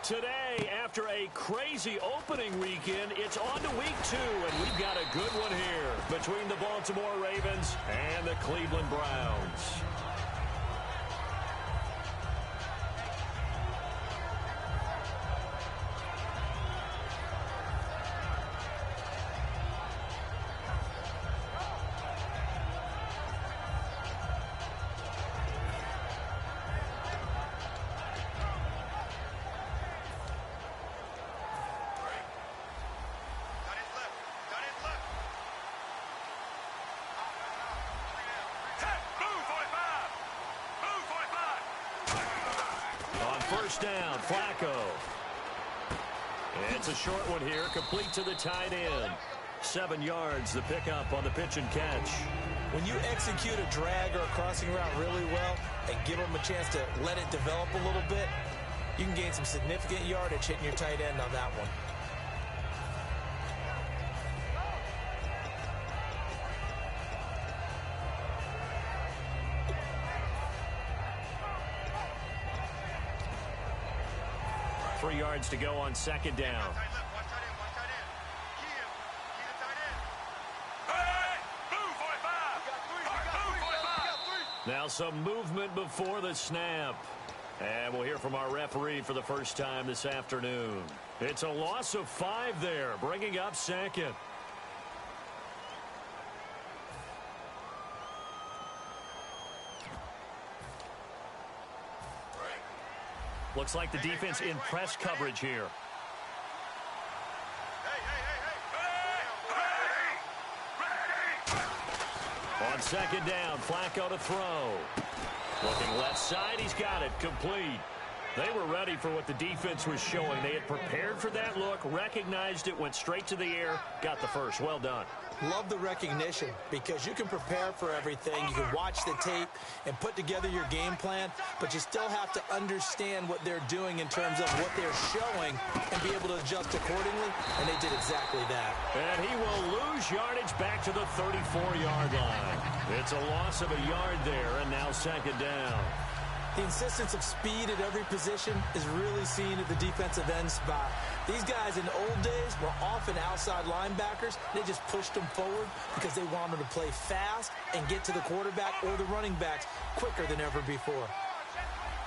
Today, after a crazy opening weekend, it's on to week 2, and we've got a good one here between the Baltimore Ravens and the Cleveland Browns. First down, Flacco. It's a short one here, complete to the tight end. 7 yards, the pickup on the pitch and catch. When you execute a drag or a crossing route really well and give them a chance to let it develop a little bit, you can gain some significant yardage hitting your tight end on that one. Yards to go on second down. Now some movement before the snap. And we'll hear from our referee for the first time this afternoon. It's a loss of 5 there, bringing up second. Looks like the defense in press coverage here. On second down, Flacco to throw. Looking left side, he's got it, complete. They were ready for what the defense was showing. They had prepared for that look, recognized it, went straight to the air, got the first. Well done. Love the recognition because you can prepare for everything. You can watch the tape and put together your game plan, but you still have to understand what they're doing in terms of what they're showing and be able to adjust accordingly, and they did exactly that. And he will lose yardage back to the 34-yard line. It's a loss of a yard there, and now second down. The insistence of speed at every position is really seen at the defensive end spot. These guys in the old days were often outside linebackers. They just pushed them forward because they wanted to play fast and get to the quarterback or the running backs quicker than ever before.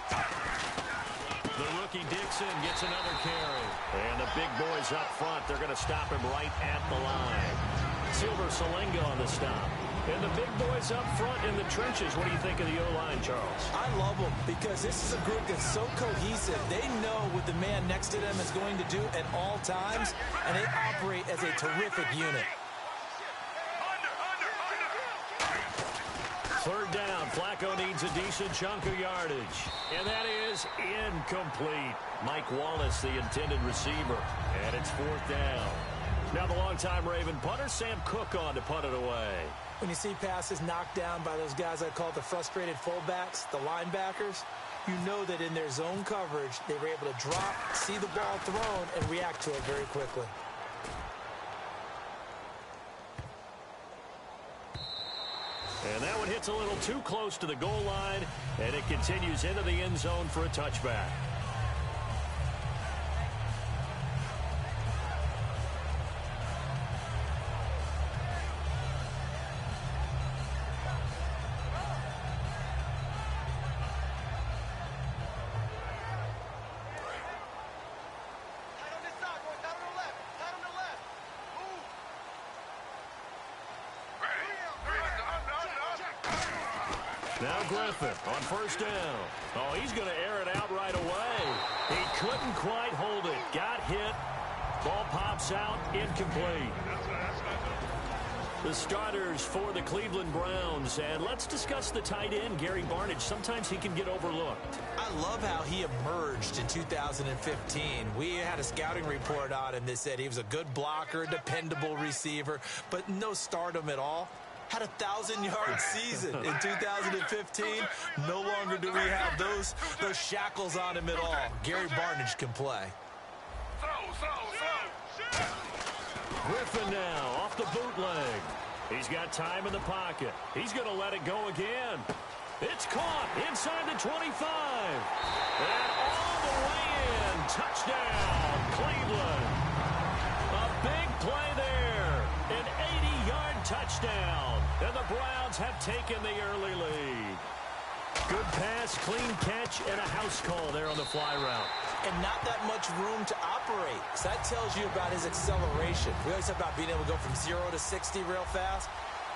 The rookie Dixon gets another carry. And the big boys up front, they're going to stop him right at the line. Silver Salenga on the stop. And the big boys up front in the trenches. What do you think of the O-line, Charles? I love them because this is a group that's so cohesive. They know what the man next to them is going to do at all times, and they operate as a terrific unit. Third down, Flacco needs a decent chunk of yardage. And that is incomplete. Mike Wallace, the intended receiver. And it's fourth down. Now the longtime Raven punter, Sam Cook, on to punt it away. When you see passes knocked down by those guys I call the frustrated fullbacks, the linebackers, you know that in their zone coverage, they were able to drop, see the ball thrown, and react to it very quickly. And that one hits a little too close to the goal line, and it continues into the end zone for a touchback. Now Griffin on first down. Oh, he's going to air it out right away. He couldn't quite hold it. Got hit. Ball pops out. Incomplete. The starters for the Cleveland Browns. And let's discuss the tight end, Gary Barnidge. Sometimes he can get overlooked. I love how he emerged in 2015. We had a scouting report on him that said he was a good blocker, dependable receiver, but no stardom at all. Had a 1,000-yard season in 2015. No longer do we have those shackles on him at all. Gary Barnidge can play. Griffin now off the bootleg. He's got time in the pocket. He's going to let it go again. It's caught inside the 25. And all the way in. Touchdown. have taken the early lead. Good pass, clean catch, and a house call there on the fly route. And not that much room to operate. So that tells you about his acceleration. We always talk about being able to go from 0 to 60 real fast.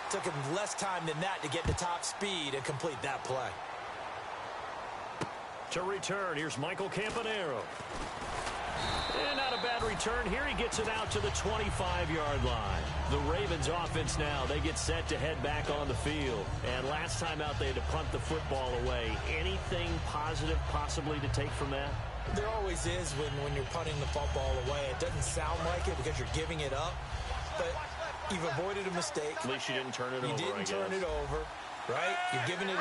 Took him less time than that to get to top speed and complete that play. To return, here's Michael Campanaro. And not a bad return here. He gets it out to the 25-yard line. The Ravens offense now, they get set to head back on the field. And last time out, they had to punt the football away. Anything positive possibly to take from that? There always is when you're punting the football away. It doesn't sound like it because you're giving it up. But you've avoided a mistake. At least you didn't turn it over, You didn't turn it over. Right? You're giving your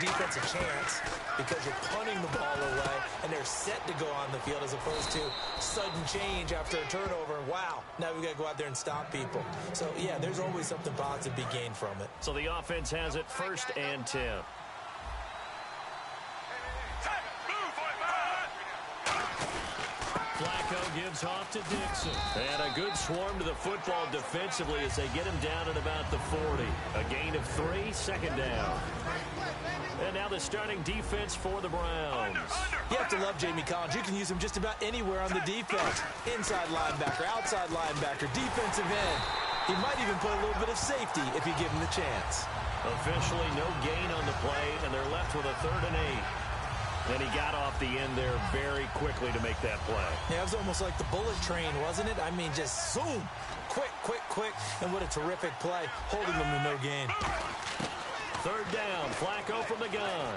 defense a chance because you're punting the ball away, and they're set to go on the field as opposed to sudden change after a turnover. Wow, now we've got to go out there and stop people. So, yeah, there's always something positive to be gained from it. So the offense has it 1st and 10. Flacco gives off to Dixon. And a good swarm to the football defensively as they get him down at about the 40. A gain of 3, 2nd down. And now the starting defense for the Browns. You have to love Jamie Collins. You can use him just about anywhere on the defense. Inside linebacker, outside linebacker, defensive end. He might even play a little bit of safety if you give him the chance. Officially no gain on the play, and they're left with a 3rd and 8. And he got off the end there very quickly to make that play. Yeah, it was almost like the bullet train, wasn't it? I mean, just zoom. Quick, quick, quick. And what a terrific play, holding them to no gain. 3rd down, Flacco from the gun.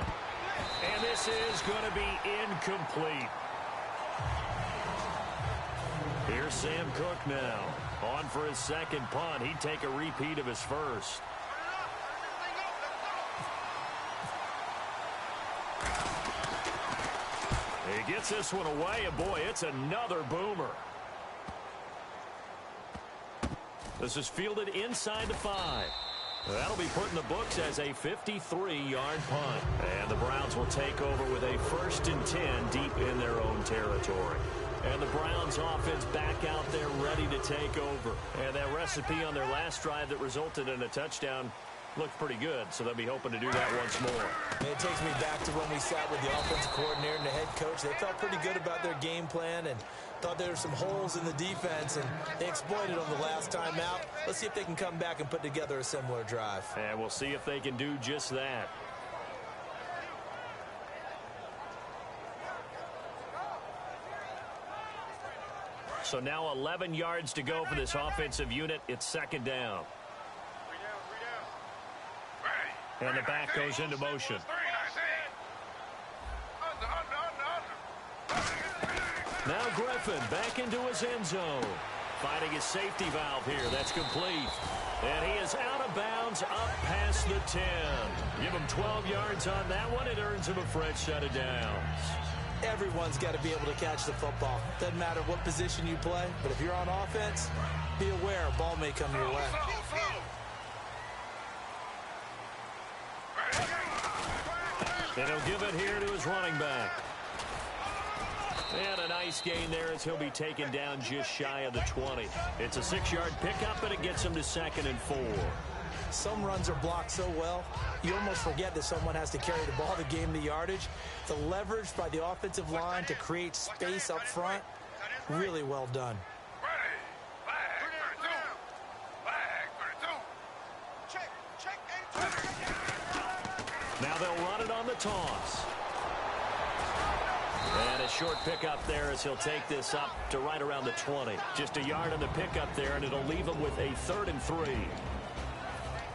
And this is going to be incomplete. Here's Sam Cook now. On for his 2nd punt. He'd take a repeat of his 1st. He gets this one away, and boy, it's another boomer. This is fielded inside the 5. That'll be put in the books as a 53-yard punt. And the Browns will take over with a 1st and 10 deep in their own territory. And the Browns offense back out there ready to take over. And that recipe on their last drive that resulted in a touchdown looked pretty good, so they'll be hoping to do that once more. It takes me back to when we sat with the offensive coordinator and the head coach. They felt pretty good about their game plan and thought there were some holes in the defense, and they exploited them the last time out. Let's see if they can come back and put together a similar drive. And we'll see if they can do just that. So now 11 yards to go for this offensive unit. It's 2nd down. And the back goes into motion. Now Griffin back into his end zone. Finding his safety valve here. That's complete. And he is out of bounds up past the 10. Give him 12 yards on that one. It earns him a fresh set of downs. Everyone's got to be able to catch the football. Doesn't matter what position you play, but if you're on offense, be aware a ball may come your way. And he'll give it here to his running back. And a nice gain there as he'll be taken down just shy of the 20. It's a 6-yard pickup, and it gets him to 2nd and 4. Some runs are blocked so well, you almost forget that someone has to carry the ball to gain the yardage. The leverage by the offensive line to create space up front, really well done. Now they'll run it on the toss. And a short pickup there as he'll take this up to right around the 20. Just a yard on the pickup there, and it'll leave him with a 3rd and 3.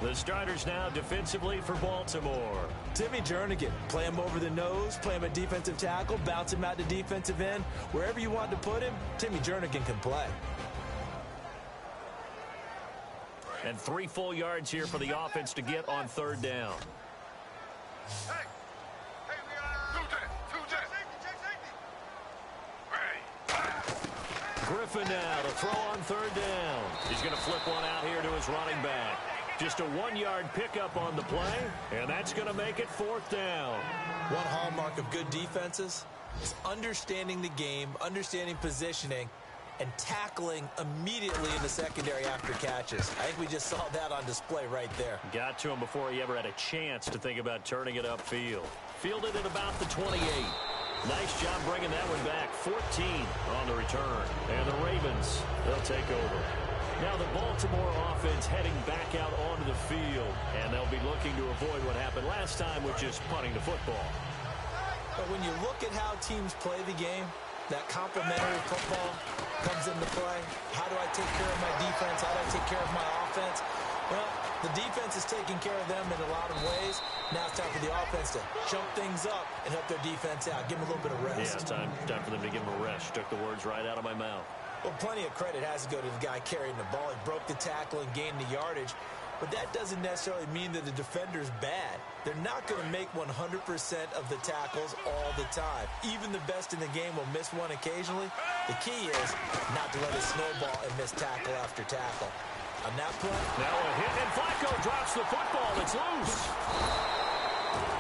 The starters now defensively for Baltimore. Timmy Jernigan, play him over the nose, play him at defensive tackle, bounce him out to defensive end. Wherever you want to put him, Timmy Jernigan can play. And 3 full yards here for the offense to get on 3rd down. Griffin now to throw on 3rd down. He's going to flip one out here to his running back. Just a 1-yard pickup on the play, and that's going to make it 4th down. One hallmark of good defenses is understanding the game, understanding positioning, and tackling immediately in the secondary after catches. I think we just saw that on display right there. Got to him before he ever had a chance to think about turning it upfield. Fielded at about the 28. Nice job bringing that one back. 14 on the return. And the Ravens, they'll take over. Now the Baltimore offense heading back out onto the field. And they'll be looking to avoid what happened last time with just punting the football. But when you look at how teams play the game, that complementary football comes into play. How do I take care of my defense? How do I take care of my offense? Well, the defense is taking care of them in a lot of ways. Now it's time for the offense to jump things up and help their defense out. Give them a little bit of rest. Yeah, it's time for them to give them a rest. Took the words right out of my mouth. Well, plenty of credit has to go to the guy carrying the ball. He broke the tackle and gained the yardage. But that doesn't necessarily mean that the defender's bad. They're not going to make 100% of the tackles all the time. Even the best in the game will miss one occasionally. The key is not to let it snowball and miss tackle after tackle. On that play, now a hit, and Flacco drops the football. It's loose.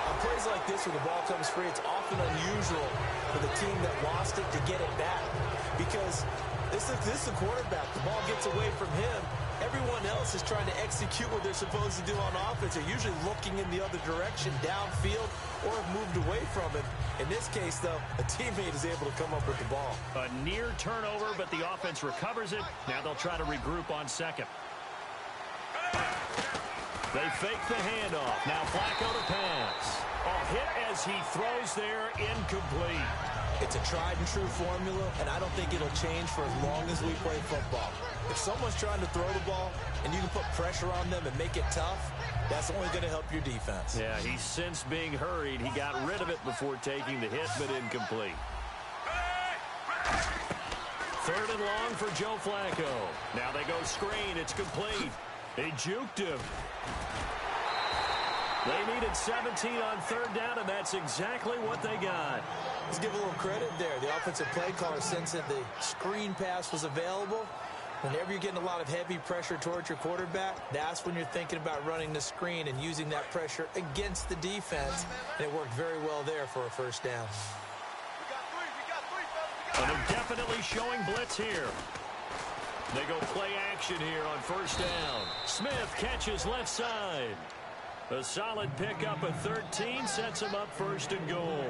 On plays like this where the ball comes free, it's often unusual for the team that lost it to get it back. Because this is the quarterback. The ball gets away from him. Everyone else is trying to execute what they're supposed to do on offense. They're usually looking in the other direction, downfield, or have moved away from him. In this case, though, a teammate is able to come up with the ball. A near turnover, but the offense recovers it. Now they'll try to regroup on second. They fake the handoff. Now Flacco to pass. A hit as he throws there, incomplete. It's a tried-and-true formula, and I don't think it'll change for as long as we play football. If someone's trying to throw the ball and you can put pressure on them and make it tough, that's only going to help your defense. Yeah, he's since being hurried. He got rid of it before taking the hit, but incomplete. Third and long for Joe Flacco. Now they go screen. It's complete. They juked him. They needed 17 on third down, and that's exactly what they got. Let's give a little credit there. The offensive play caller sensed that the screen pass was available. Whenever you're getting a lot of heavy pressure towards your quarterback, that's when you're thinking about running the screen and using that pressure against the defense. And it worked very well there for a first down. And they're definitely showing blitz here. They go play action here on first down. Smith catches left side. A solid pickup at 13 sets him up first and goal.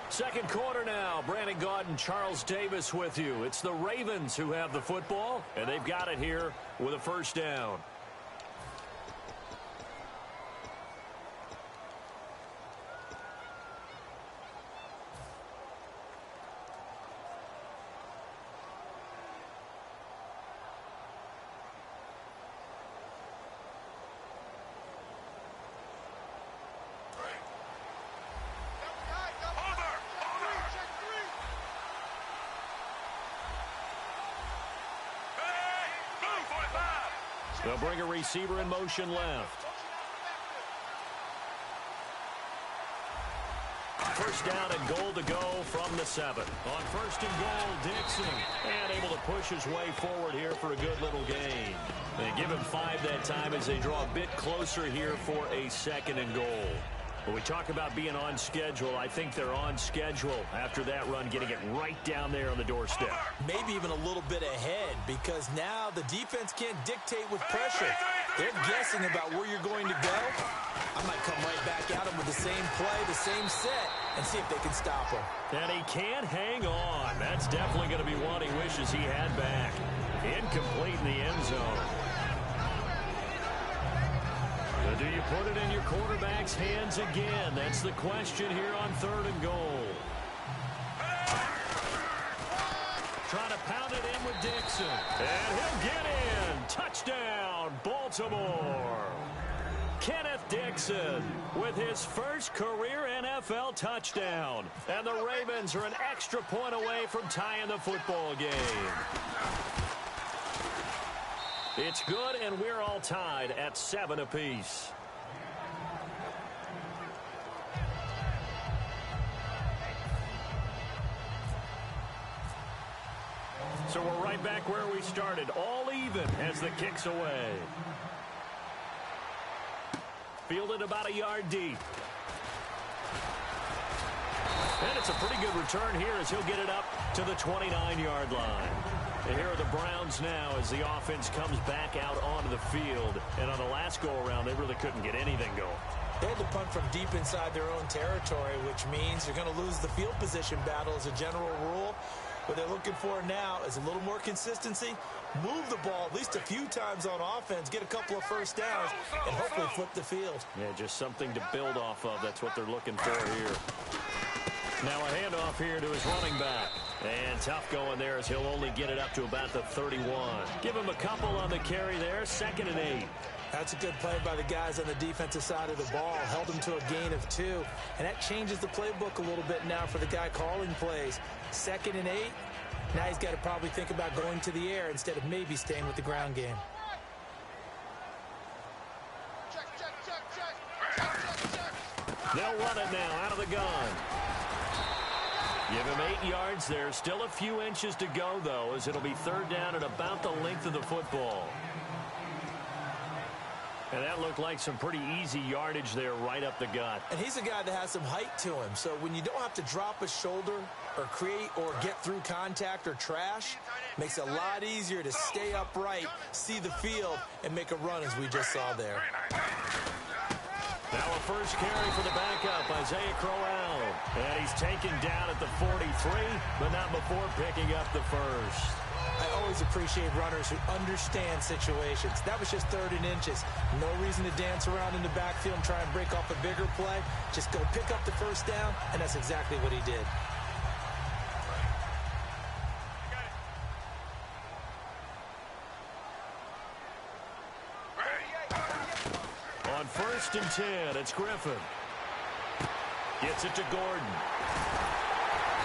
Second quarter now. Brandon Gaudin, Charles Davis with you. It's the Ravens who have the football, and they've got it here with a first down. They'll bring a receiver in motion left. First down and goal to go from the 7. On first and goal, Dixon. And able to push his way forward here for a good little gain. They give him 5 that time as they draw a bit closer here for a second and goal. When we talk about being on schedule, I think they're on schedule after that run, getting it right down there on the doorstep. Maybe even a little bit ahead, because now the defense can't dictate with pressure. They're guessing about where you're going to go. I might come right back at them with the same play, the same set, and see if they can stop him. And he can't hang on. That's definitely going to be one he wishes he had back. Incomplete in the end zone. Do you put it in your quarterback's hands again? That's the question here on third and goal. Trying to pound it in with Dixon. And he'll get in. Touchdown, Baltimore. Kenneth Dixon with his first career NFL touchdown. And the Ravens are an extra point away from tying the football game. It's good, and we're all tied at 7 apiece. So we're right back where we started, all even as the kick's away. Fielded about a yard deep. And it's a pretty good return here as he'll get it up to the 29-yard line. And here are the Browns now as the offense comes back out onto the field. And on the last go-around, they really couldn't get anything going. They had to punt from deep inside their own territory, which means you're going to lose the field position battle as a general rule. What they're looking for now is a little more consistency, move the ball at least a few times on offense, get a couple of first downs, and hopefully flip the field. Yeah, just something to build off of. That's what they're looking for here. Now a handoff here to his running back. And tough going there as he'll only get it up to about the 31. Give him a couple on the carry there, 2nd and 8. That's a good play by the guys on the defensive side of the ball. Held him to a gain of 2. And that changes the playbook a little bit now for the guy calling plays. 2nd and 8. Now he's got to probably think about going to the air instead of maybe staying with the ground game. They'll run it now out of the gun. Give him 8 yards there. Still a few inches to go, though, as it'll be 3rd down at about the length of the football. And that looked like some pretty easy yardage there right up the gut. And he's a guy that has some height to him. So when you don't have to drop a shoulder or create or get through contact or trash, makes it a lot easier to stay upright, see the field, and make a run as we just saw there. Now a first carry for the backup, Isaiah Crowell. And he's taken down at the 43, but not before picking up the first. I always appreciate runners who understand situations. That was just 3rd and inches. No reason to dance around in the backfield and try and break off a bigger play. Just go pick up the first down, and that's exactly what he did. On 1st and 10, it's Griffin. Gets it to Gordon.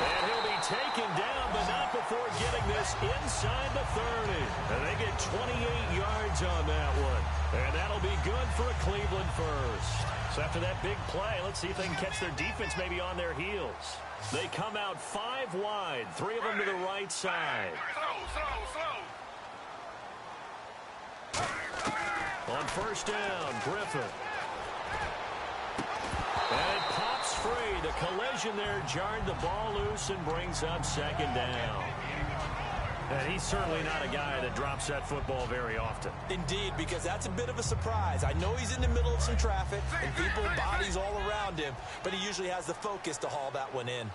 And he'll be taken down, but not before getting this inside the 30. And they get 28 yards on that one. And that'll be good for a Cleveland first. So after that big play, let's see if they can catch their defense maybe on their heels. They come out 5 wide, 3 of them to the right side. On 1st down, Griffin. And it pops free. The collision there jarred the ball loose and brings up 2nd down. And he's certainly not a guy that drops that football very often. Indeed, because that's a bit of a surprise. I know he's in the middle of some traffic and people, bodies all around him, but he usually has the focus to haul that one in.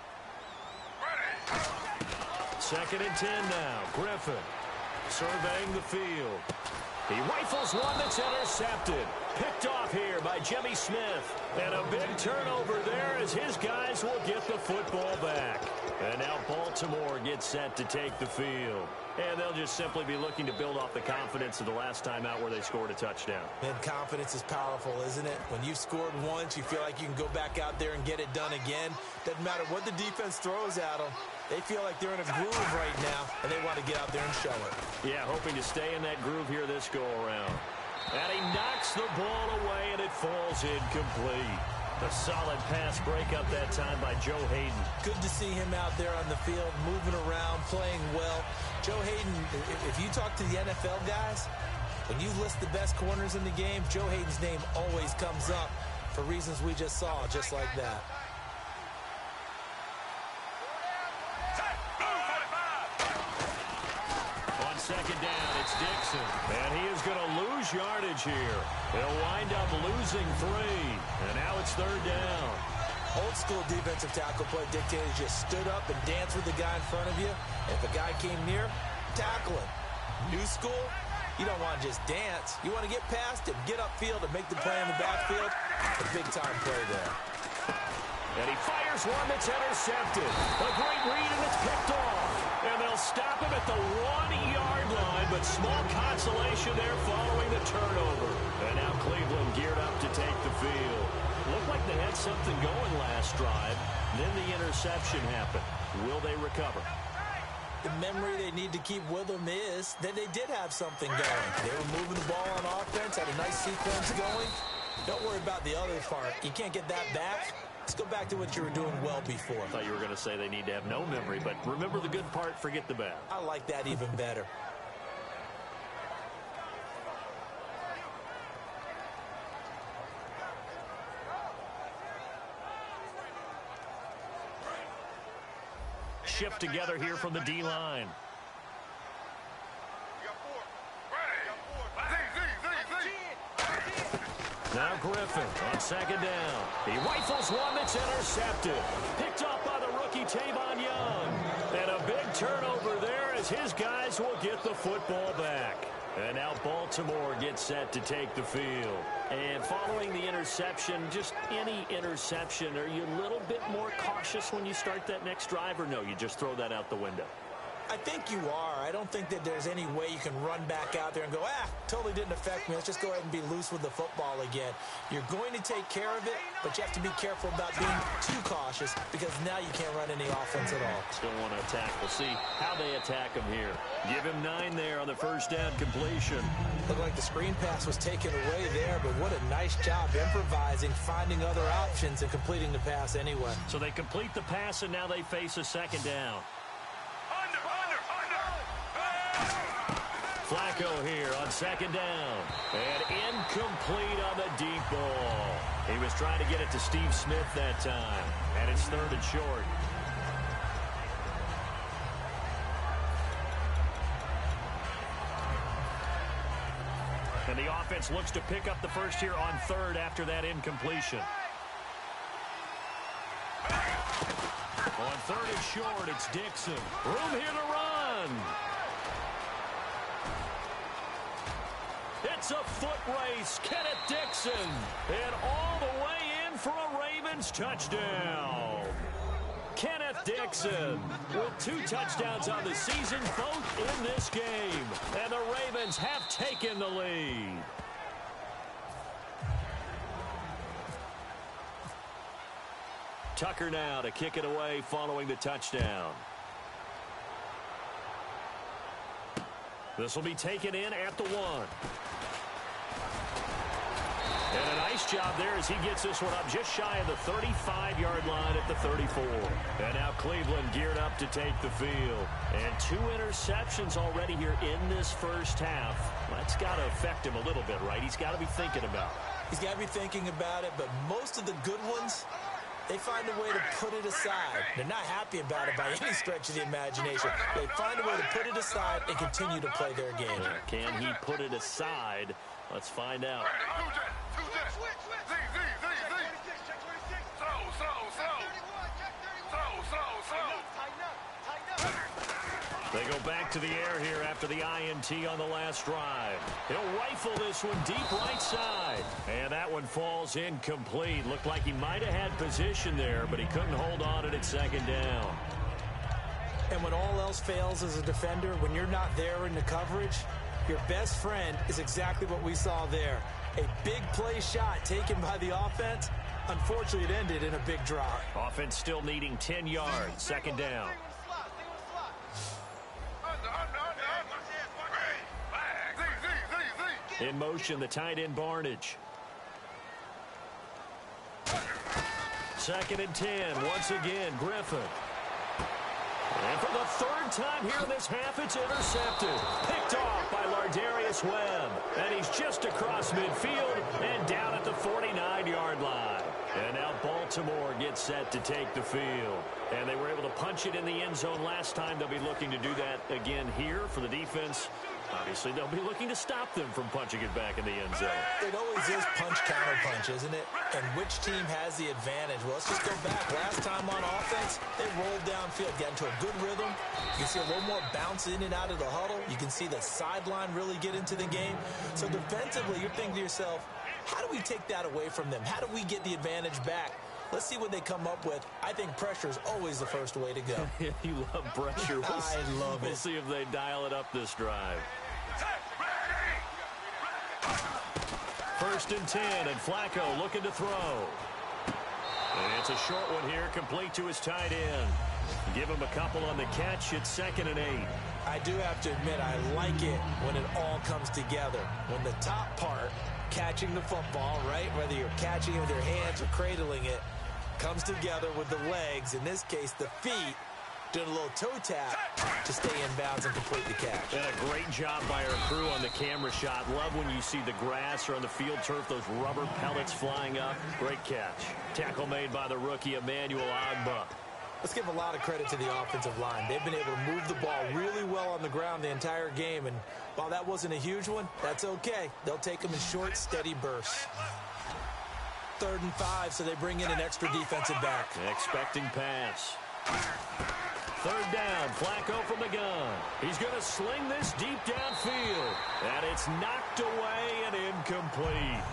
2nd and 10 now. Griffin surveying the field. He rifles one that's intercepted. Picked off here by Jimmy Smith. And a big turnover there as his guys will get the football back. And now Baltimore gets set to take the field. And they'll just simply be looking to build off the confidence of the last time out where they scored a touchdown. And confidence is powerful, isn't it? When you've scored once, you feel like you can go back out there and get it done again. Doesn't matter what the defense throws at them. They feel like they're in a groove right now, and they want to get out there and show it. Yeah, hoping to stay in that groove here this go-around. And he knocks the ball away, and it falls incomplete. A solid pass breakup that time by Joe Hayden. Good to see him out there on the field, moving around, playing well. Joe Hayden, if you talk to the NFL guys, when you list the best corners in the game, Joe Hayden's name always comes up for reasons we just saw, just like that. On 2nd down, it's Dixon. And he is going to lose yardage here. They'll wind up losing 3. And now it's 3rd down. Old school defensive tackle play dictated just stood up and danced with the guy in front of you. And if a guy came near, tackle him. New school, you don't want to just dance. You want to get past him, get upfield, and make the play in the backfield. A big-time play there. And he fires one that's intercepted. A great read, and it's picked off. And they'll stop him at the 1-yard line, but small consolation there following the turnover. And now Cleveland geared up to take the field. Looked like they had something going last drive. Then the interception happened. Will they recover? The memory they need to keep with them is that they did have something going. They were moving the ball on offense, had a nice sequence going. Don't worry about the other part. You can't get that back. Let's go back to what you were doing well before. I thought you were going to say they need to have no memory, but remember the good part, forget the bad. I like that even better. shift together here from the D-line. Now Griffin on second down. He rifles one that's intercepted. Picked off by the rookie Tavon Young. And a big turnover there as his guys will get the football back. And now Baltimore gets set to take the field. And following the interception, just any interception, are you a little bit more cautious when you start that next drive, or no, you just throw that out the window? I think you are. I don't think that there's any way you can run back out there and go, totally didn't affect me. Let's just go ahead and be loose with the football again. You're going to take care of it, but you have to be careful about being too cautious because now you can't run any offense at all. Still want to attack. We'll see how they attack him here. Give him 9 there on the first down completion. Looked like the screen pass was taken away there, but what a nice job improvising, finding other options, and completing the pass anyway. So they complete the pass, and now they face a second down. Flacco here on second down. And incomplete on the deep ball. He was trying to get it to Steve Smith that time. And it's 3rd and short. And the offense looks to pick up the first here on 3rd after that incompletion. On 3rd and short, it's Dixon. Room here to run. It's a foot race. Kenneth Dixon. And all the way in for a Ravens touchdown. Kenneth Dixon with 2 touchdowns on the season, both in this game. And the Ravens have taken the lead. Tucker now to kick it away following the touchdown. This will be taken in at the 1. And a nice job there as he gets this one up just shy of the 35-yard line at the 34. And now Cleveland geared up to take the field. And 2 interceptions already here in this first half. That's got to affect him a little bit, right? He's got to be thinking about it. He's got to be thinking about it, but most of the good ones, they find a way to put it aside. They're not happy about it by any stretch of the imagination. They find a way to put it aside and continue to play their game. Can he put it aside? Let's find out. They go back to the air here after the INT on the last drive. He'll rifle this one deep right side. And that one falls incomplete. Looked like he might have had position there, but he couldn't hold on to it at second down. And when all else fails as a defender, when you're not there in the coverage, your best friend is exactly what we saw there. A big play shot taken by the offense. Unfortunately, it ended in a big drop. Offense still needing 10 yards. Second down. In motion, the tight end Barnidge. 2nd and 10. Once again, Griffin. And for the 3rd time here in this half, it's intercepted. Picked off by Lardarius Webb. And he's just across midfield and down at the 49-yard line. And now Baltimore gets set to take the field. And they were able to punch it in the end zone last time. They'll be looking to do that again here for the defense. Obviously, they'll be looking to stop them from punching it back in the end zone. It always is punch-counter-punch, isn't it? And which team has the advantage? Well, let's just go back. Last time on offense, they rolled downfield, got into a good rhythm. You can see a little more bounce in and out of the huddle. You can see the sideline really get into the game. So defensively, you're thinking to yourself, how do we take that away from them? How do we get the advantage back? Let's see what they come up with. I think pressure is always the first way to go. You love pressure. I love it. We'll see if they dial it up this drive. 1st and 10, and Flacco looking to throw. And it's a short one here, complete to his tight end. Give him a couple on the catch. It's 2nd and 8. I do have to admit, I like it when it all comes together. When the top part, catching the football, right, whether you're catching it with your hands or cradling it, comes together with the legs, in this case the feet, doing a little toe tap to stay in bounds and complete the catch. And a great job by our crew on the camera shot. Love when you see the grass or on the field turf, those rubber pellets flying up. Great catch. Tackle made by the rookie Emmanuel Ogbah. Let's give a lot of credit to the offensive line. They've been able to move the ball really well on the ground the entire game, and while that wasn't a huge one, that's okay. They'll take them in short, steady bursts. 3rd and 5, so they bring in an extra defensive back. Expecting pass. 3rd down, Flacco from the gun. He's going to sling this deep downfield, and it's knocked away and incomplete.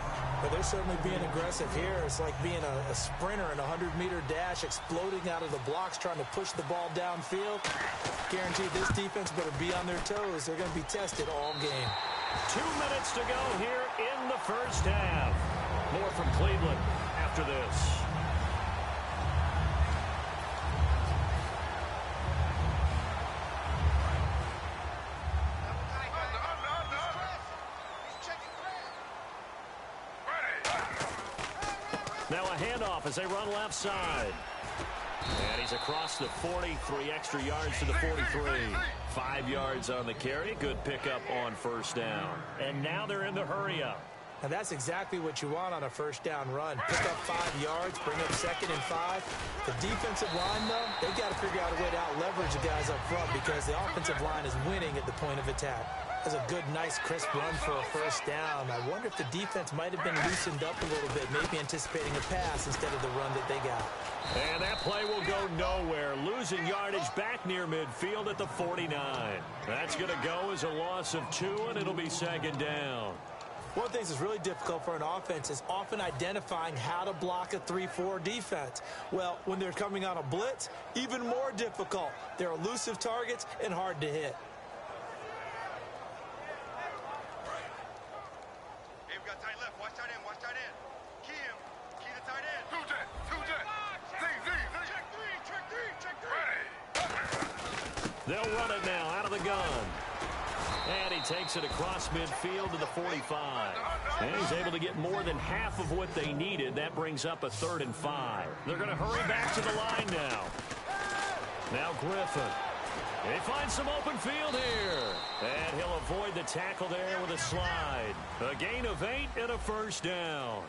But they're certainly being aggressive here. It's like being a sprinter in a 100-meter dash, exploding out of the blocks, trying to push the ball downfield. Guaranteed this defense better be on their toes. They're going to be tested all game. 2 minutes to go here in the first half. More from Cleveland after this. Now a handoff as they run left side. And he's across the 40, 3 extra yards to the 43. 5 yards on the carry. Good pickup on first down. And now they're in the hurry-up. And that's exactly what you want on a first down run. Pick up 5 yards, bring up 2nd and 5. The defensive line, though, they've got to figure out a way to out-leverage the guys up front because the offensive line is winning at the point of attack. That's a good, nice, crisp run for a first down. I wonder if the defense might have been loosened up a little bit, maybe anticipating a pass instead of the run that they got. And that play will go nowhere. Losing yardage back near midfield at the 49. That's going to go as a loss of 2, and it'll be 2nd down. One of the things that's really difficult for an offense is often identifying how to block a 3-4 defense. Well, when they're coming on a blitz, even more difficult. They're elusive targets and hard to hit. Hey, we got tight left. Watch tight end. Watch tight end. Key him. Key the tight end. Two jet. Check 3. They'll run it now out of the gun. And he takes it across midfield to the 45. And he's able to get more than half of what they needed. That brings up a 3rd and 5. They're going to hurry back to the line now. Now Griffin. They find some open field here. And he'll avoid the tackle there with a slide. A gain of 8 and a first down.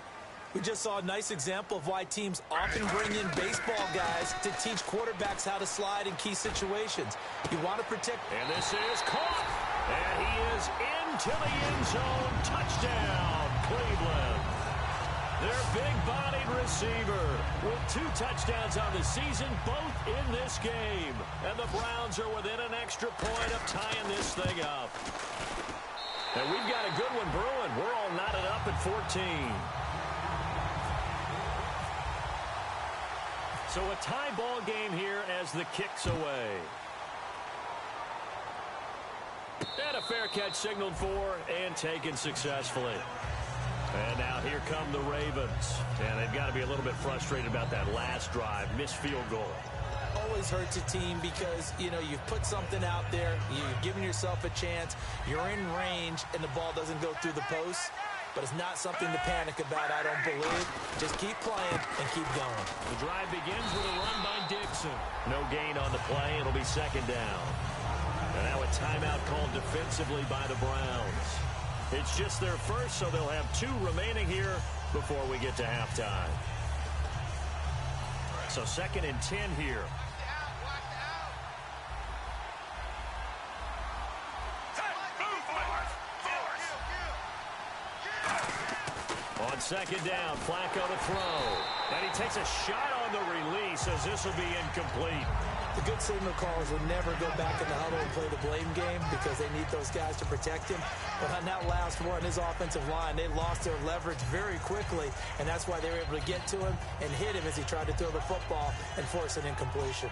We just saw a nice example of why teams often bring in baseball guys to teach quarterbacks how to slide in key situations. You want to protect. And this is caught. And he is into the end zone. Touchdown, Cleveland. Their big-bodied receiver with 2 touchdowns on the season, both in this game. And the Browns are within an extra point of tying this thing up. And we've got a good one brewing. We're all knotted up at 14. So a tie ball game here as the kick's away. And a fair catch signaled for and taken successfully. And now here come the Ravens. And they've got to be a little bit frustrated about that last drive. Missed field goal. Always hurts a team because, you know, you've put something out there. You've given yourself a chance. You're in range, and the ball doesn't go through the post. But it's not something to panic about, I don't believe. Just keep playing and keep going. The drive begins with a run by Dixon. No gain on the play. It'll be 2nd down. And now a timeout called defensively by the Browns. It's just their first, so they'll have 2 remaining here before we get to halftime. So 2nd and 10 here. On 2nd down, Flacco to throw. And he takes a shot on the release as this will be incomplete. The good signal callers will never go back in the huddle and play the blame game because they need those guys to protect him. But on that last one, his offensive line, they lost their leverage very quickly, and that's why they were able to get to him and hit him as he tried to throw the football and force an incompletion.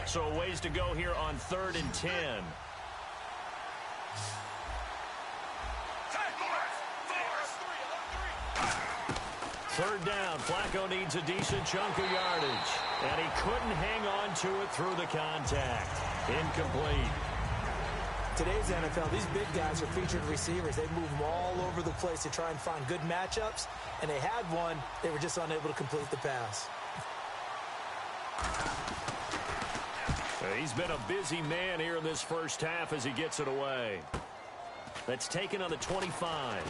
So a ways to go here on 3rd and 10. Third down, Flacco needs a decent chunk of yardage. And he couldn't hang on to it through the contact. Incomplete. Today's NFL, these big guys are featured receivers. They move them all over the place to try and find good matchups. And they had one. They were just unable to complete the pass. He's been a busy man here in this first half as he gets it away. That's taken on the 25.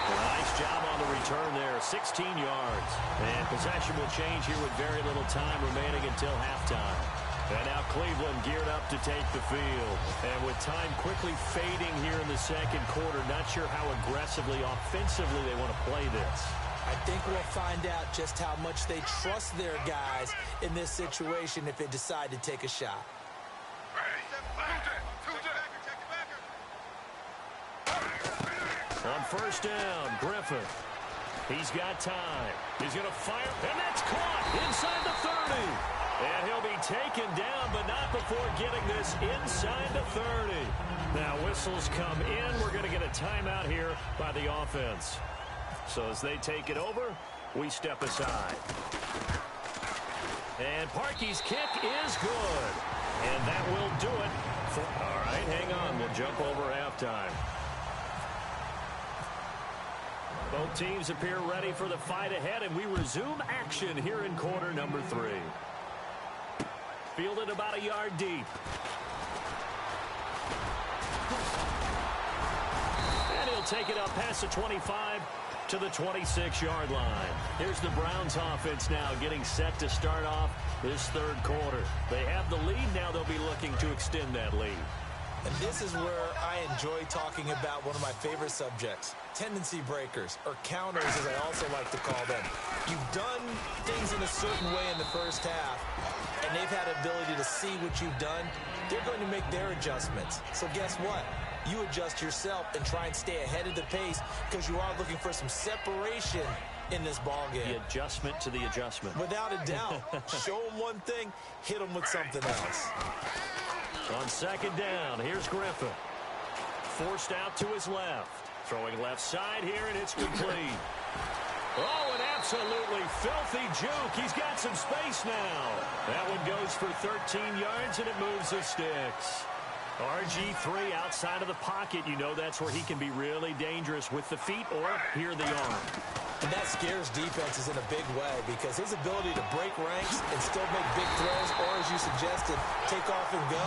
Well, job on the return there, 16 yards. And possession will change here with very little time remaining until halftime. And now Cleveland geared up to take the field. And with time quickly fading here in the second quarter, not sure how aggressively, offensively they want to play this. I think we'll find out just how much they trust their guys in this situation if they decide to take a shot. On first down, Griffin. He's got time. He's going to fire, and that's caught inside the 30. And he'll be taken down, but not before getting this inside the 30. Now whistles come in. We're going to get a timeout here by the offense. So as they take it over, we step aside. And Parkey's kick is good. And that will do it. All right, hang on. We'll jump over halftime. Both teams appear ready for the fight ahead, and we resume action here in quarter number 3. Fielded about a yard deep. And he'll take it up past the 25 to the 26-yard line. Here's the Browns offense now getting set to start off this third quarter. They have the lead. Now they'll be looking to extend that lead. And this is where I enjoy talking about one of my favorite subjects, tendency breakers, or counters as I also like to call them. You've done things in a certain way in the first half, and they've had ability to see what you've done. They're going to make their adjustments. So guess what? You adjust yourself and try and stay ahead of the pace because you are looking for some separation in this ball game. The adjustment to the adjustment. Without a doubt. Show them one thing, hit them with something else. On second down, here's Griffin. Forced out to his left. Throwing left side here, and it's complete. Oh, an absolutely filthy juke. He's got some space now. That one goes for 13 yards, and it moves the sticks. RG3 outside of the pocket. You know that's where he can be really dangerous with the feet or here the arm. And that scares defenses in a big way because his ability to break ranks and still make big throws, or as you suggested, take off and go,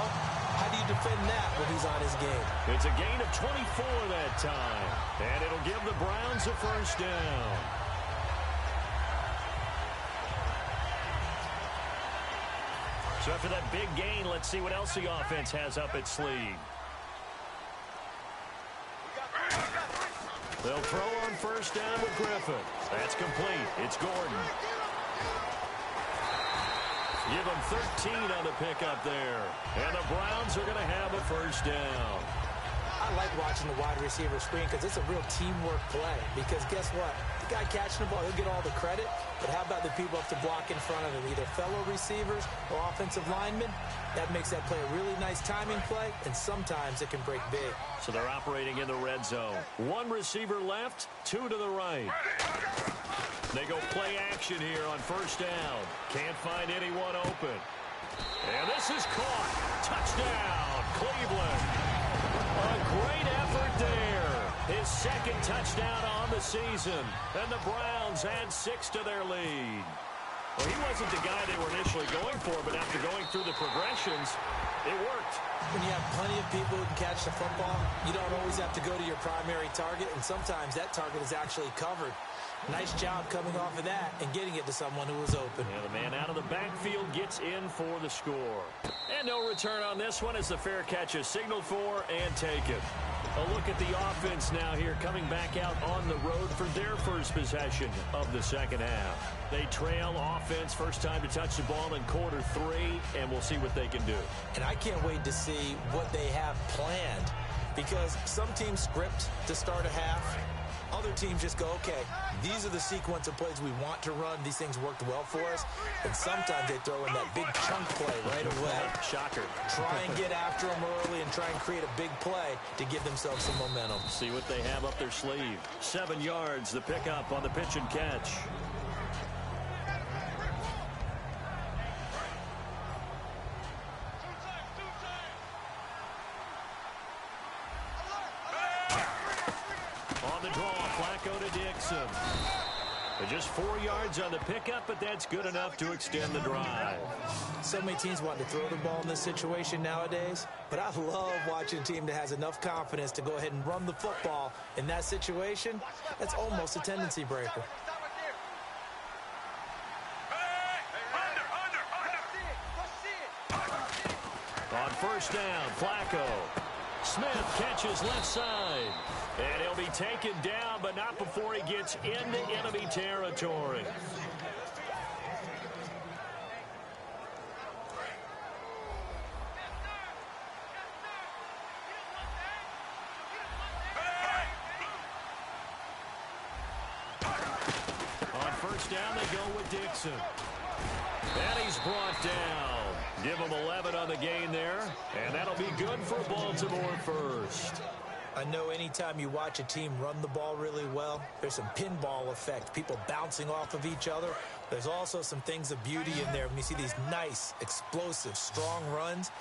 how do you defend that when he's on his game? It's a gain of 24 that time, and it'll give the Browns a first down. So after that big gain, let's see what else the offense has up its sleeve. They'll throw on first down with Griffin. That's complete. It's Gordon. Give him 13 on the pickup there. And the Browns are going to have a first down. I like watching the wide receiver screen because it's a real teamwork play. Because guess what? The guy catching the ball, he'll get all the credit. But how about the people have to block in front of him, either fellow receivers or offensive linemen? That makes that play a really nice timing play, and sometimes it can break big. So they're operating in the red zone. One receiver left, two to the right. They go play action here on first down. Can't find anyone open. And this is caught. Touchdown, Cleveland. A great effort there. His second touchdown on the season. And the Browns add 6 to their lead. Well, he wasn't the guy they were initially going for, but after going through the progressions, it worked. When you have plenty of people who can catch the football, you don't always have to go to your primary target, and sometimes that target is actually covered. Nice job coming off of that and getting it to someone who was open. And the man out of the backfield gets in for the score. And no return on this one as the fair catch is signaled for and taken. A look at the offense now here coming back out on the road for their first possession of the second half. They trail offense, first time to touch the ball in quarter 3, and we'll see what they can do. And I can't wait to see what they have planned because some teams script to start a half. Other teams just go, okay, these are the sequence of plays we want to run. These things worked well for us. And sometimes they throw in that big chunk play right away. Shocker. Try and get after them early and try and create a big play to give themselves some momentum. See what they have up their sleeve. 7 yards, the pickup on the pitch and catch. Just 4 yards on the pickup, but that's good enough to extend the drive. So many teams want to throw the ball in this situation nowadays, but I love watching a team that has enough confidence to go ahead and run the football in that situation. That's almost a tendency breaker. On first down, Flacco. Smith catches left side. And he'll be taken down, but not before he gets into enemy territory. On first down, they go with Dixon. And he's brought down. Give him 11 on the gain there, and that'll be good for Baltimore first. I know anytime you watch a team run the ball really well, there's some pinball effect, people bouncing off of each other. There's also some things of beauty in there when you see these nice, explosive, strong runs.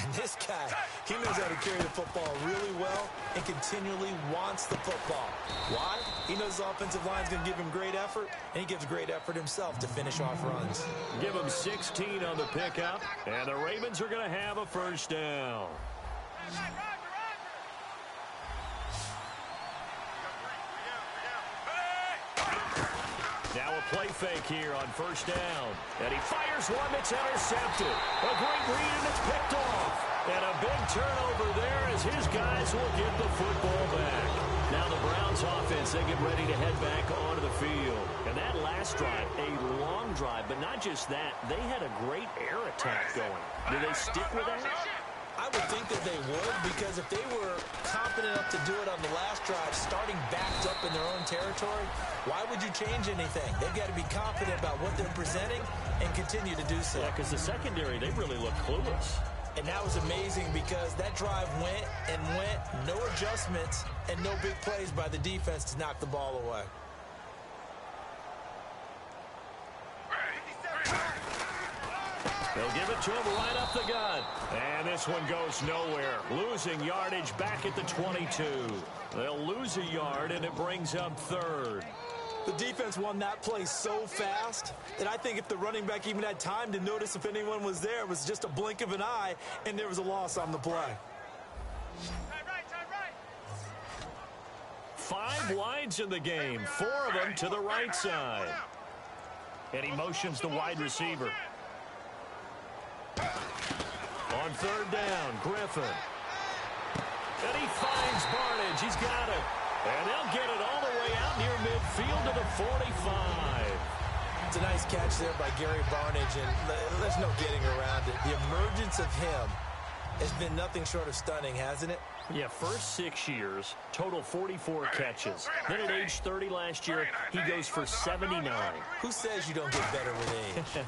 And this guy, he knows how to carry the football really well and continually wants the football. Why? He knows the offensive line's going to give him great effort, and he gives great effort himself to finish off runs. Give him 16 on the pickup, and the Ravens are going to have a first down. Now a play fake here on first down. And he fires one that's intercepted. A great read, and it's picked off. And a big turnover there as his guys will get the football back. Now the Browns offense, they get ready to head back onto the field. And that last drive, a long drive, but not just that. They had a great air attack going. Do they stick with that? I would think that they would, because if they were confident enough to do it on the last drive, starting backed up in their own territory, why would you change anything? They've got to be confident about what they're presenting and continue to do so. Yeah, because the secondary, they really look clueless. And that was amazing because that drive went and went, no adjustments, and no big plays by the defense to knock the ball away. They'll give it to him right up the gut. And this one goes nowhere. Losing yardage back at the 22. They'll lose a yard, and it brings up third. The defense won that play so fast that I think if the running back even had time to notice if anyone was there, it was just a blink of an eye, and there was a loss on the play. 5 wides in the game, 4 of them to the right side. And he motions the wide receiver. On third down, Griffin. And he finds Barnidge. He's got it. And they'll get it all the way out near midfield to the 45. It's a nice catch there by Gary Barnidge, and there's no getting around it. The emergence of him has been nothing short of stunning, hasn't it? Yeah, first 6 years, total 44 catches. Then at age 30 last year, he goes for 79. Who says you don't get better with age?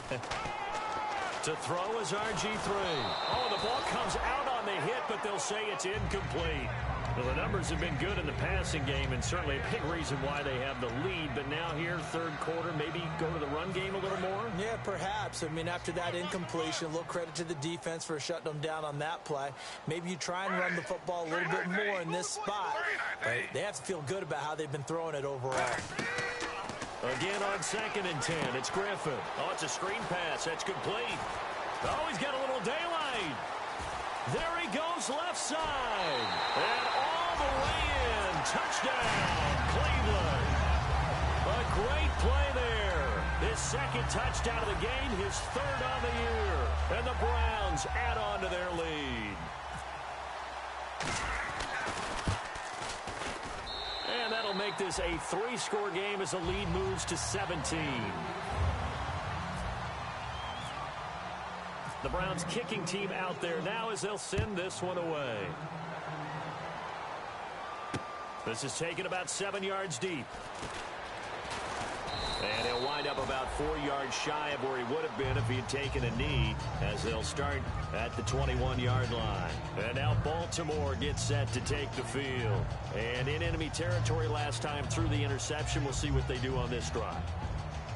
To throw is RG3. Oh, the ball comes out on the hit, but they'll say it's incomplete. Well, the numbers have been good in the passing game, and certainly a big reason why they have the lead. But now here, third quarter, maybe go to the run game a little more? Yeah, perhaps. I mean, after that incompletion, a little credit to the defense for shutting them down on that play. Maybe you try and run the football a little bit more in this spot. But they have to feel good about how they've been throwing it overall. Again on 2nd and 10, it's Griffin. Oh, it's a screen pass. That's complete. Oh, he's got a little daylight. There he goes left side. And all the way in. Touchdown, Cleveland. A great play there. His second touchdown of the game, his third on the year. And the Browns add on to their lead. And that'll make this a 3-score game as the lead moves to 17. The Browns kicking team out there now as they'll send this one away. This is taken about 7 yards deep. And he'll wind up about 4 yards shy of where he would have been if he had taken a knee, as they'll start at the 21-yard line. And now Baltimore gets set to take the field. And in enemy territory last time through the interception. We'll see what they do on this drive.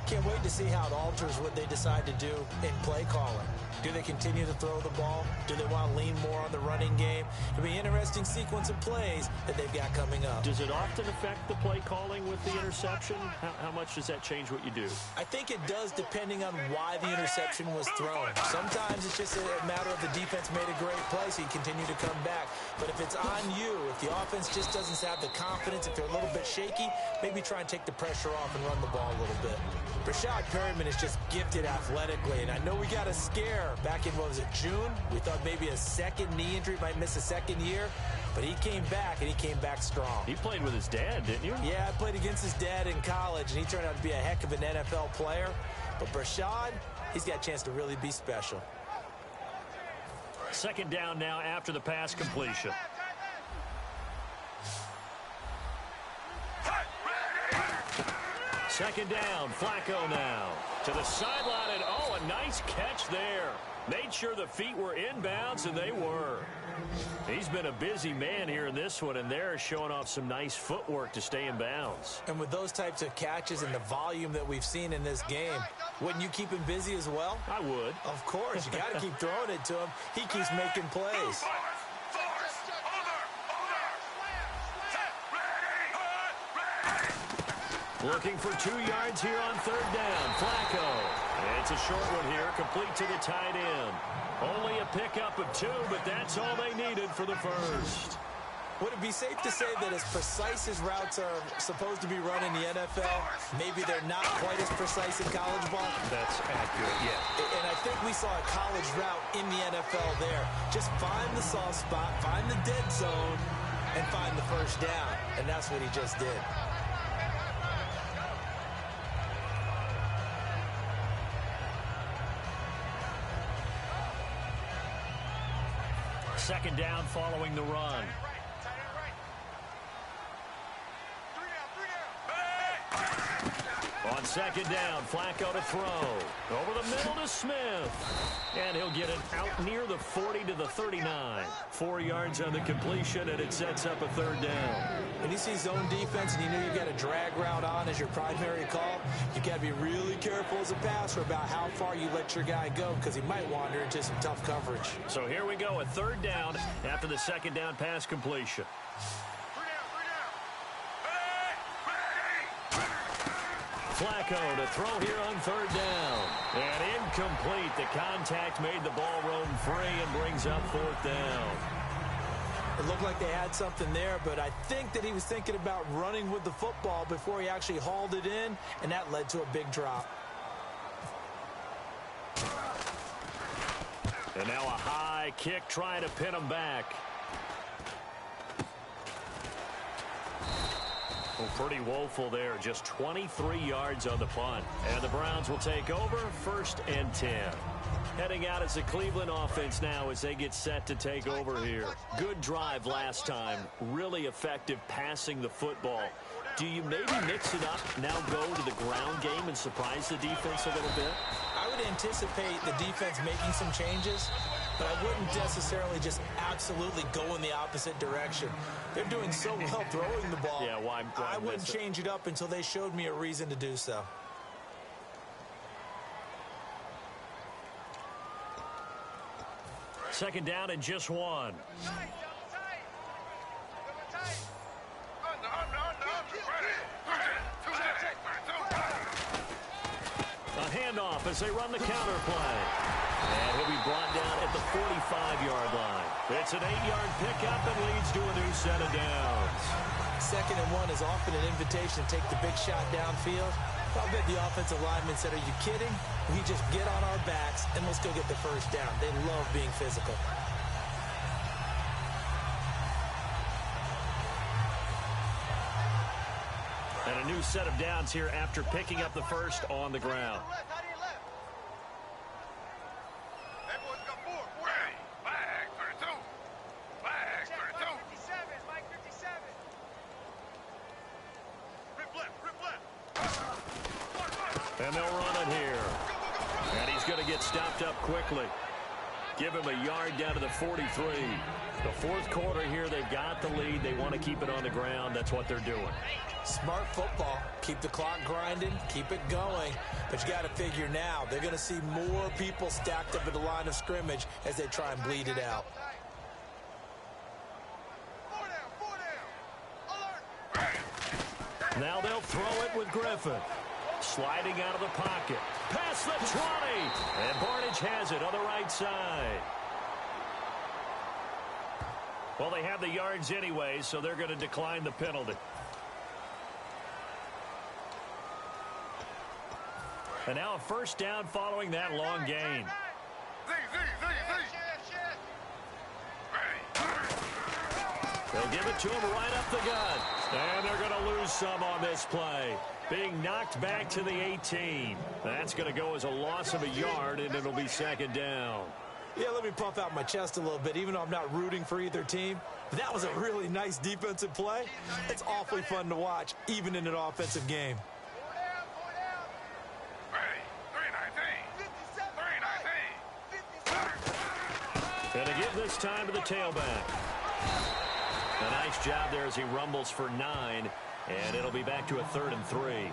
Can't wait to see how it alters what they decide to do in play calling. Do they continue to throw the ball? Do they want to lean more on the running game? It'll be an interesting sequence of plays that they've got coming up. Does it often affect the play calling with the interception? How much does that change what you do? I think it does depending on why the interception was thrown. Sometimes it's just a matter of the defense made a great play, so you continue to come back. But if it's on you, if the offense just doesn't have the confidence, if they're a little bit shaky, maybe try and take the pressure off and run the ball a little bit. Rashad Perriman is just gifted athletically, and I know we got a scare back in, what was it, June? We thought maybe a second knee injury, might miss a second year, but he came back, and he came back strong. He played with his dad, didn't you? Yeah, I played against his dad in college, and he turned out to be a heck of an NFL player. But Rashad, he's got a chance to really be special. Second down now after the pass completion. Second down, Flacco now to the sideline, and oh, a nice catch there. Made sure the feet were inbounds, and they were. He's been a busy man here in this one, and they're showing off some nice footwork to stay in bounds. And with those types of catches and the volume that we've seen in this game, wouldn't you keep him busy as well? I would. Of course. You got to keep throwing it to him. He keeps making plays. Looking for 2 yards here on third down. Flacco. It's a short one here, complete to the tight end. Only a pickup of 2, but that's all they needed for the first. Would it be safe to say that as precise as routes are supposed to be run in the NFL, maybe they're not quite as precise in college ball? That's accurate, yeah. And I think we saw a college route in the NFL there. Just find the soft spot, find the dead zone, and find the first down. And that's what he just did. Second down following the run. On second down, Flacco to throw. Over the middle to Smith. And he'll get it out near the 40 to the 39. 4 yards on the completion, and it sets up a third down. When you see zone defense and you know you've got a drag route on as your primary call, you got to be really careful as a passer about how far you let your guy go, because he might wander into some tough coverage. So here we go, a third down after the second down pass completion. Flacco to throw here on third down. And incomplete. The contact made the ball roam free and brings up fourth down. It looked like they had something there, but I think that he was thinking about running with the football before he actually hauled it in, and that led to a big drop. And now a high kick trying to pin him back. Well, pretty woeful there. Just 23 yards on the punt. And the Browns will take over, 1st and 10. Heading out as the Cleveland offense now as they get set to take over here. Good drive last time. Really effective passing the football. Do you maybe mix it up, now go to the ground game and surprise the defense a little bit? I would anticipate the defense making some changes, but I wouldn't necessarily just absolutely go in the opposite direction. They're doing so well throwing the ball. Yeah, why I wouldn't change it up until they showed me a reason to do so. Second down and just 1. A handoff as they run the counter play. And he'll be brought down at the 45-yard line. It's an 8-yard pickup and leads to a new set of downs. 2nd and 1 is often an invitation to take the big shot downfield. I'll bet the offensive lineman said, "Are you kidding? We just get on our backs and let's go get the first down." They love being physical. And a new set of downs here after picking up the first on the ground. And they'll run it here. And he's going to get stopped up quickly. Give him a yard down to the 43. The fourth quarter here, they've got the lead. They want to keep it on the ground. That's what they're doing. Smart football. Keep the clock grinding. Keep it going. But you got to figure now, they're going to see more people stacked up at the line of scrimmage as they try and bleed it out. Now they'll throw it with Griffin. Sliding out of the pocket. Past the 20. And Barnidge has it on the right side. Well, they have the yards anyway, so they're going to decline the penalty. And now a first down following that long gain. They'll give it to him right up the gut. And they're going to lose some on this play. Being knocked back to the 18. That's going to go as a loss of a yard, and it'll be second down. Yeah, let me puff out my chest a little bit, even though I'm not rooting for either team. That was a really nice defensive play. It's awfully fun to watch, even in an offensive game. And again this time to the tailback. A nice job there as he rumbles for 9. And it'll be back to a 3rd and 3.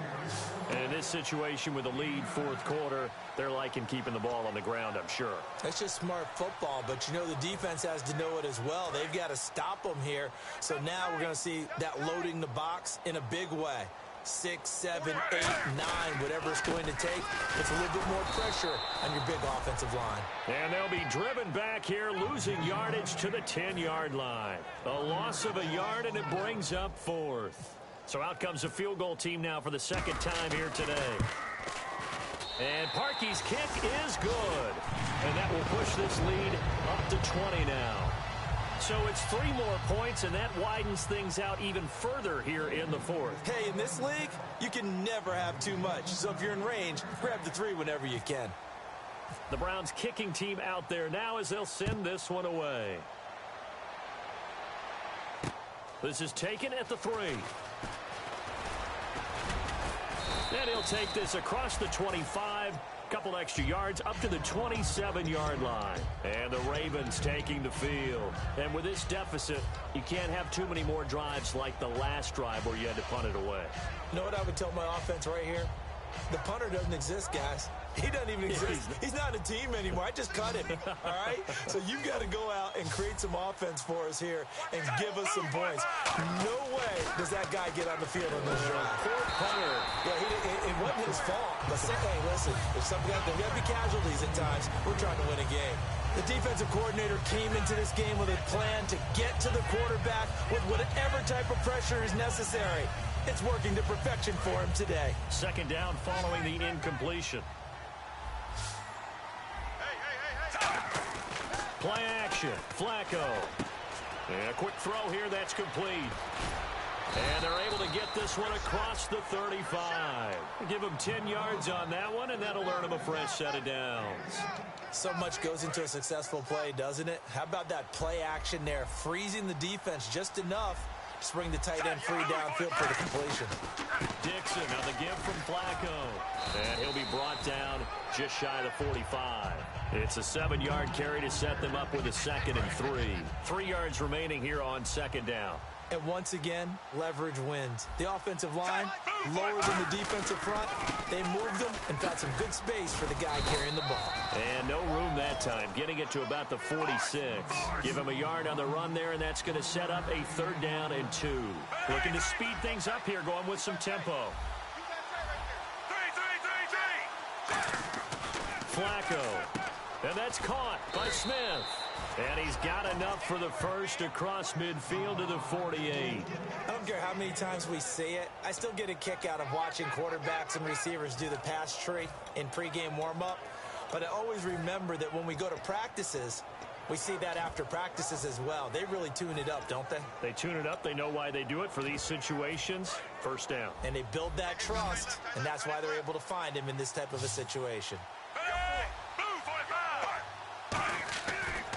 And in this situation with a lead fourth quarter, they're liking keeping the ball on the ground, I'm sure. That's just smart football, but you know the defense has to know it as well. They've got to stop them here. So now we're going to see that loading the box in a big way. 6, 7, 8, 9, whatever it's going to take. It's a little bit more pressure on your big offensive line. And they'll be driven back here, losing yardage to the 10-yard line. A loss of a yard, and it brings up 4th. So out comes the field goal team now for the second time here today. And Parkey's kick is good. And that will push this lead up to 20 now. So it's 3 more points, and that widens things out even further here in the fourth. Hey, in this league, you can never have too much. So if you're in range, grab the 3 whenever you can. The Browns kicking team out there now as they'll send this one away. This is taken at the 3. And he'll take this across the 25. Couple extra yards up to the 27-yard line. And the Ravens taking the field. And with this deficit, you can't have too many more drives like the last drive where you had to punt it away. You know what I would tell my offense right here? The punter doesn't exist, guys. He doesn't even exist. He's not a team anymore. I just cut him, all right? So you've got to go out and create some offense for us here and give us some points. No way does that guy get on the field on this drive. Poor punter. Yeah, it wasn't his fault. But hey, listen, there's going to be casualties at times. We're trying to win a game. The defensive coordinator came into this game with a plan to get to the quarterback with whatever type of pressure is necessary. It's working to perfection for him today. Second down following the incompletion. Play action. Flacco. And a quick throw here. That's complete. And they're able to get this one across the 35. Give them 10 yards on that one, and that'll earn them a fresh set of downs. So much goes into a successful play, doesn't it? How about that play action there? Freezing the defense just enough to bring the tight end free downfield for the completion. Dixon on the give from Flacco. And he'll be brought down just shy of the 45. It's a 7-yard carry to set them up with a 2nd and 3. 3 yards remaining here on second down. And once again, leverage wins. The offensive line, lower than the defensive front. They moved them and found some good space for the guy carrying the ball. And no room that time, getting it to about the 46. Give him a yard on the run there, and that's going to set up a 3rd down and 2. Looking to speed things up here, going with some tempo. Flacco. And that's caught by Smith. And he's got enough for the first across midfield to the 48. I don't care how many times we see it. I still get a kick out of watching quarterbacks and receivers do the pass tree in pregame warm-up. But I always remember that when we go to practices, we see that after practices as well. They really tune it up, don't they? They tune it up. They know why they do it for these situations. First down. And they build that trust, and that's why they're able to find him in this type of a situation.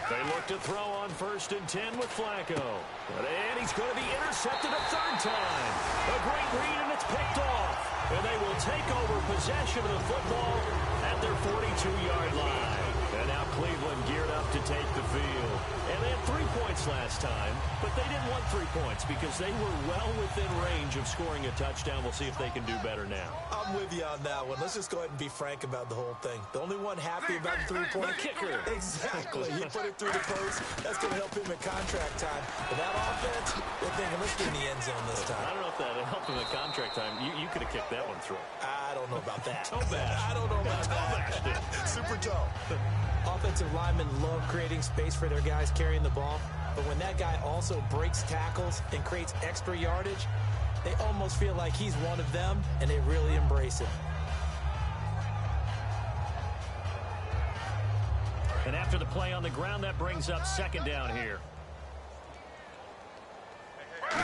They look to throw on 1st and 10 with Flacco. And he's going to be intercepted a 3rd time. A great read, and it's picked off. And they will take over possession of the football at their 42-yard line. And And now Cleveland geared up to take the field. And they had 3 points last time, but they didn't want 3 points because they were well within range of scoring a touchdown. We'll see if they can do better now. I'm with you on that one. Let's just go ahead and be frank about the whole thing. The only one happy about the 3-point kicker. Exactly. He put it through the post. That's going to help him in contract time. But that offense, they're thinking, let's get in the end zone this time. I don't know if that helped him in contract time. You could have kicked that one through. I don't know about that. Toe bash. I don't know about that. Super toe. Offensive linemen love creating space for their guys carrying the ball. But when that guy also breaks tackles and creates extra yardage, they almost feel like he's one of them, and they really embrace it. And after the play on the ground, that brings up second down here.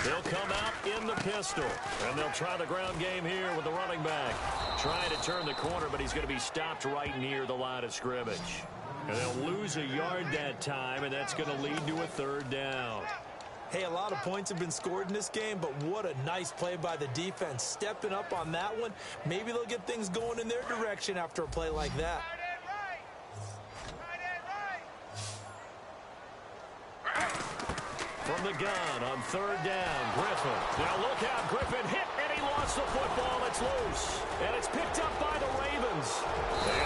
They'll come out in the pistol, and they'll try the ground game here with the running back. Trying to turn the corner, but he's going to be stopped right near the line of scrimmage. And they'll lose a yard that time, and that's going to lead to a third down. Hey, a lot of points have been scored in this game, but what a nice play by the defense. Stepping up on that one, maybe they'll get things going in their direction after a play like that. From the gun on third down, Griffin. Now look out, Griffin hit, and he lost the football. It's loose, and it's picked up by the Ravens.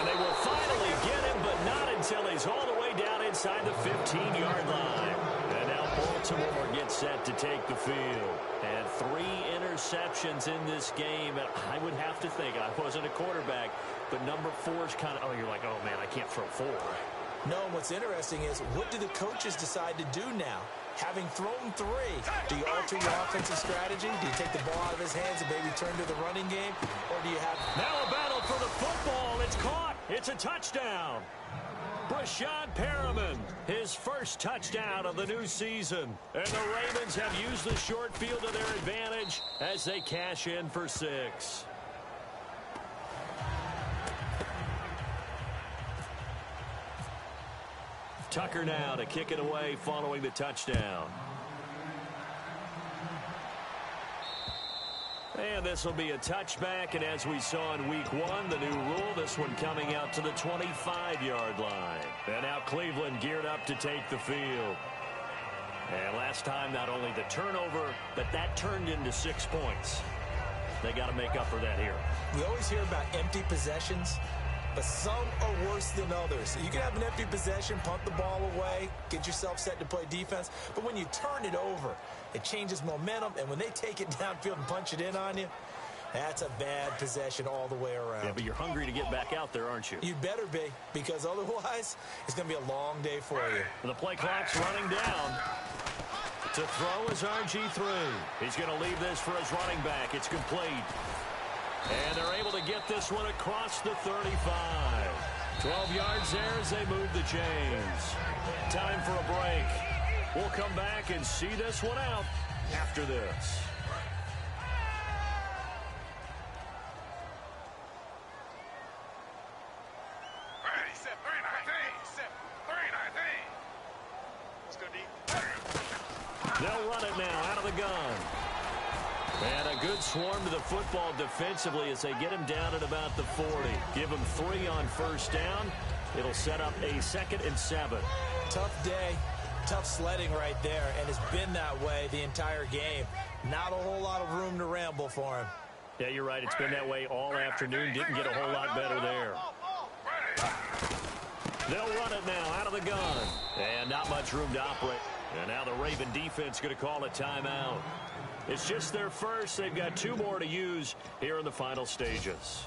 And they will finally get him, but not until he's all the way down inside the 15-yard line. And now Baltimore gets set to take the field. And 3 interceptions in this game. And I would have to think, I wasn't a quarterback, but number 4 is kind of, you're like, oh, man, I can't throw 4. No, and what's interesting is, what do the coaches decide to do now? Having thrown 3, do you alter your offensive strategy? Do you take the ball out of his hands and maybe turn to the running game? Or do you have... Now a battle for the football. It's caught. It's a touchdown. Breshad Perriman, his first touchdown of the new season. And the Ravens have used the short field to their advantage as they cash in for 6. Tucker now to kick it away following the touchdown. And this will be a touchback, and as we saw in week 1, the new rule, this one coming out to the 25-yard line. And now Cleveland geared up to take the field. And last time, not only the turnover, but that turned into 6 points. They got to make up for that here. We always hear about empty possessions, but some are worse than others. You can have an empty possession, punt the ball away, get yourself set to play defense. But when you turn it over, it changes momentum. And when they take it downfield and punch it in on you, that's a bad possession all the way around. Yeah, but you're hungry to get back out there, aren't you? You better be, because otherwise it's going to be a long day for you. The play clock's running down. To throw is RG3. He's going to leave this for his running back. It's complete. And they're able to get this one across the 35. 12 yards there as they move the chains. Time for a break. We'll come back and see this one out after this. They'll run it now out of the gun. And a good swarm to the football defensively as they get him down at about the 40. Give him 3 on first down. It'll set up a 2nd and 7. Tough day, tough sledding right there, and it's been that way the entire game. Not a whole lot of room to ramble for him. Yeah, you're right. It's been that way all afternoon. Didn't get a whole lot better there. They'll run it now out of the gun. And not much room to operate. And now the Raven defense going to call a timeout. It's just their first. They've got 2 more to use here in the final stages.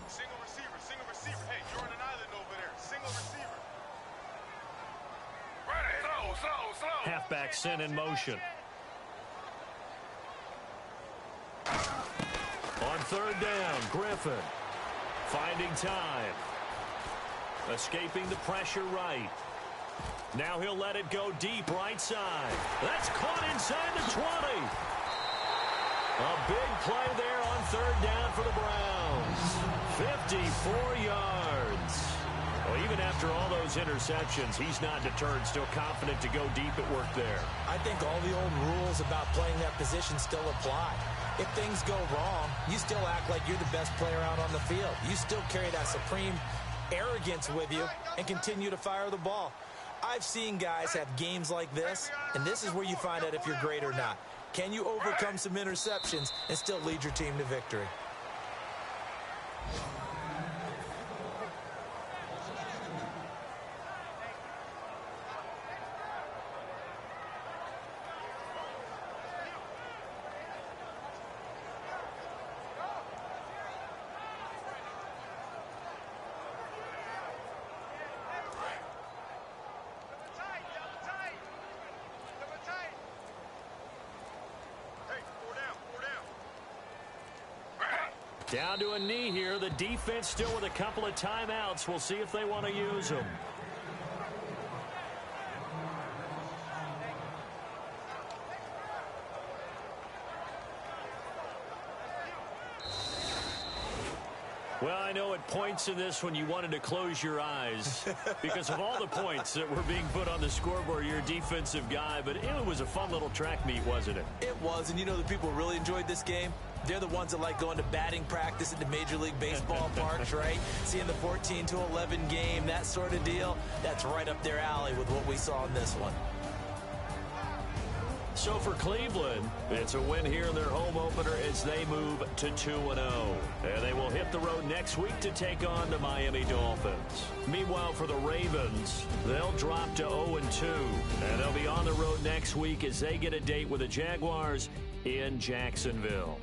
Single receiver. Hey, you're on an island over there. Single receiver. Slow. Halfback sent in motion. On third down, Griffin. Finding time. Escaping the pressure right. Now he'll let it go deep right side. That's caught inside the 20. A big play there on third down for the Browns. 54 yards. Well, even after all those interceptions, he's not deterred, still confident to go deep at work there. I think all the old rules about playing that position still apply. If things go wrong, you still act like you're the best player out on the field. You still carry that supreme arrogance with you and continue to fire the ball. I've seen guys have games like this, and this is where you find out if you're great or not. Can you overcome some interceptions and still lead your team to victory? Down to a knee here. The defense still with a couple of timeouts. We'll see if they want to use them. Well, I know at points in this when you wanted to close your eyes because of all the points that were being put on the scoreboard. You're a defensive guy, but it was a fun little track meet, wasn't it? It was, and you know the people really enjoyed this game? They're the ones that like going to batting practice at the Major League Baseball parks, right? Seeing the 14-11 game, that sort of deal. That's right up their alley with what we saw in this one. So for Cleveland, it's a win here in their home opener as they move to 2-0. And they will hit the road next week to take on the Miami Dolphins. Meanwhile, for the Ravens, they'll drop to 0-2. And they'll be on the road next week as they get a date with the Jaguars in Jacksonville.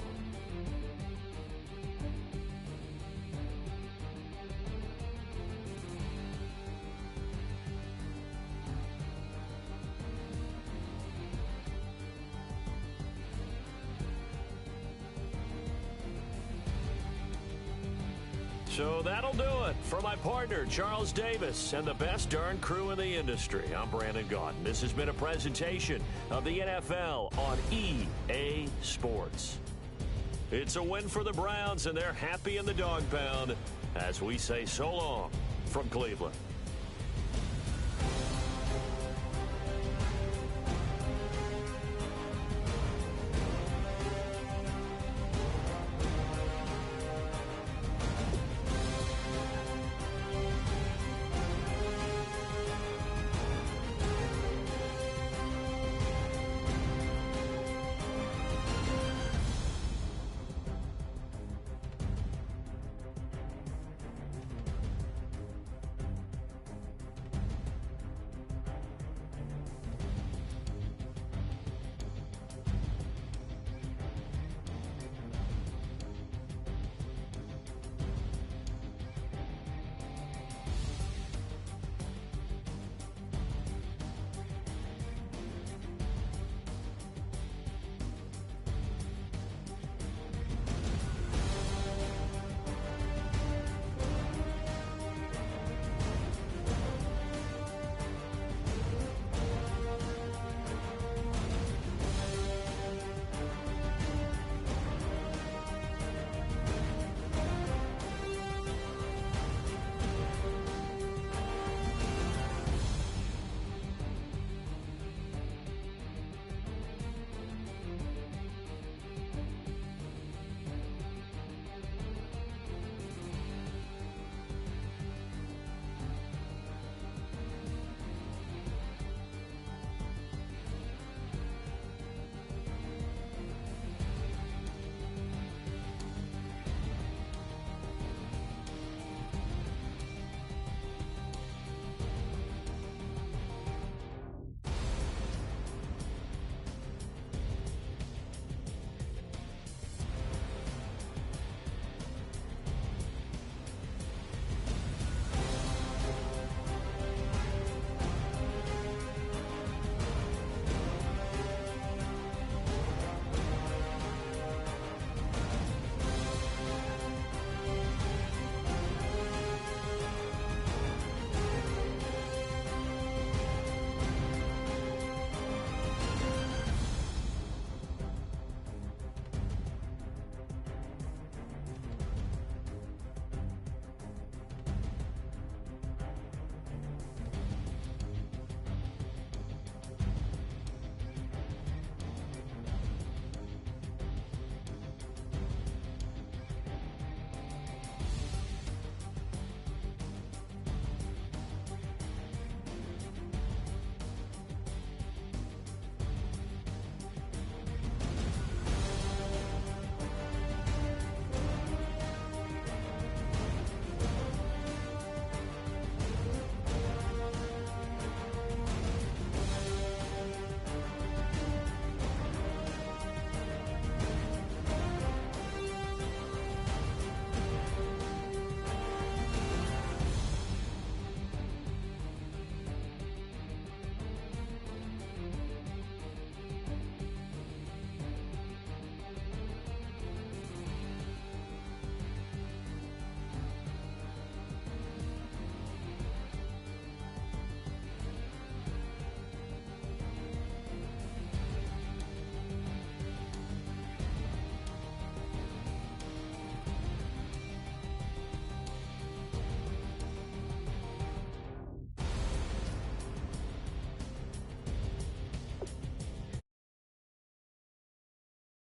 So that'll do it for my partner, Charles Davis, and the best darn crew in the industry. I'm Brandon Gaudin. This has been a presentation of the NFL on EA Sports. It's a win for the Browns, and they're happy in the dog pound as we say so long from Cleveland.